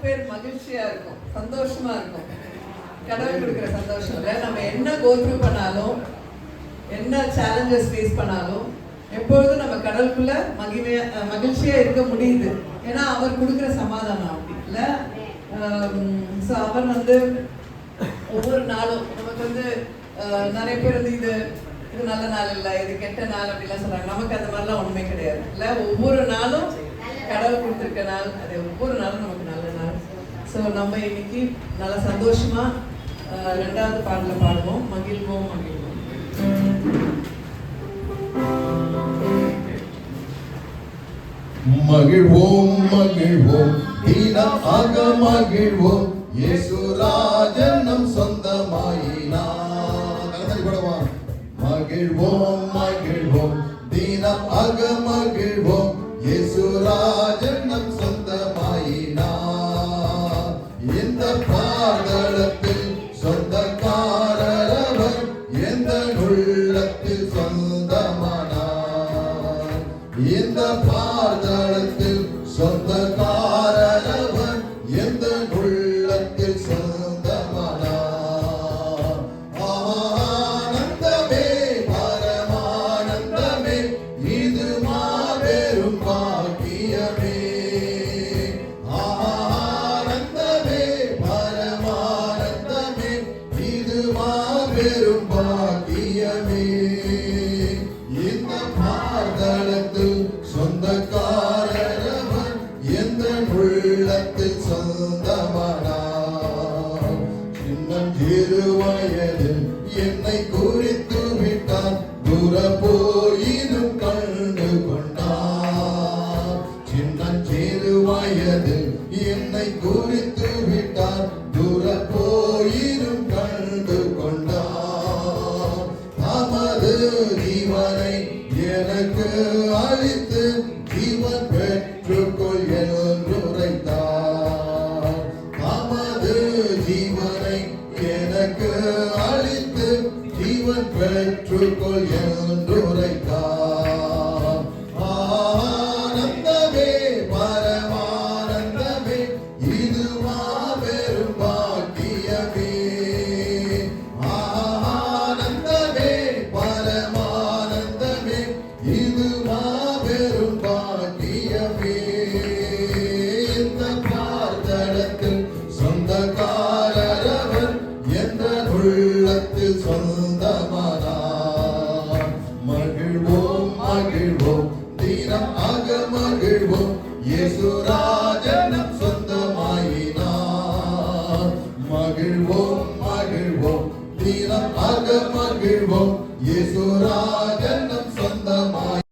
பேர் மகிழ்ச்சியா இருக்கும், சந்தோஷமா இருக்கும். கடவுள் கொடுக்குற சந்தோஷம் இல்லை. நம்ம என்ன கோத்ரூ பண்ணாலும், என்ன சேலஞ்சஸ் ஃபேஸ் பண்ணாலும், எப்பொழுதும் நம்ம கடவுளுக்குள்ள மகிழ்ச்சியா இருக்க முடியுது. ஏன்னா அவர் கொடுக்குற சமாதானம் அப்படி இல்லை. ஸோ அவர் வந்து ஒவ்வொரு நாளும் நமக்கு வந்து நிறைய பேர் வந்து இது நல்ல நாள் இல்லை, இது கெட்ட நாள் அப்படிலாம் சொல்றாங்க. நமக்கு அந்த மாதிரிலாம் ஒண்ணுமே கிடையாது இல்லை. ஒவ்வொரு நாளும் கடவுள் கொடுத்துருக்க நாள், அது ஒவ்வொரு நாளும் நமக்கு நல்ல நாள். ஸோ நம்ம இன்னைக்கு நல்ல சந்தோஷமா ரெண்டாவது பாடல பாடுவோம், மகிழ்வோம் மகிழ்வோம். மகிழ்வோம் மகிழ்வோம் தினமாக மகிழ்வோம், இயேசு ராஜன் நம் சொந்தமாயினார். மகிழ்வோம் மகிழ்வோம் தினமாக மகிழ்வோம், இயேசு ராஜன் நம் சொந்தமாயினார். இந்த பாதளத்தில் சொந்தக்காரர் அவர், எந்த உள்ளத்தில் சொந்தமானார். இந்த பாதளத்தில் சொந்தக்காரர் அவர், எந்த உள்ளத்தில் சொந்தமானார். ஆனந்தமே பரமானந்தமே, இது மாபெரும் பாக்கியமே. ஆனந்தமே பரமானந்தமே, இது மாபெரும் பாக்கியமே. இந்த பாதளத்தில் சொந்தக்காரர் அவர், எந்த உள்ளத்தில் சொந்தமானார். சின்னஞ்சிறு வயதில் என்னை குறித்து விட்டார், தூர போயினும் கண்டு கொண்டார். சின்னஞ்சிறு வயதில் என்னை குறித்து விட்டார், தூர போயினும் கண்டு கொண்டார். தமது ஜீவனை எனக்கு அளித்து ஜீவன் பெற்றுக்கொள் என்றுரைத்தார். தமது ஜீவனை எனக்கு அளித்து ஜீவன் பெற்றுக்கொள் என்றுரைத்தார். ஆனந்தமே பரமானந்தமே, இது மாபெரும் பாக்கியமே. ஆனந்தமே பரமானந்தமே, இது மாபெரும் பாக்கியமே. இந்த பாதளத்தில் சொந்தக்காரர் அவர், எந்த உள்ளத்தில் சொந்தமானார். மகிழ்வோம் மகிழ்வோம் தினமாக மகிழ்வோம், இயேசு ராஜன் நம் சொந்தமாயினார். மகிழ்வோம் மகிழ்வோம் தினமாக மகிழ்வோம், இயேசு ராஜன் நம் சொந்தமாயினார்.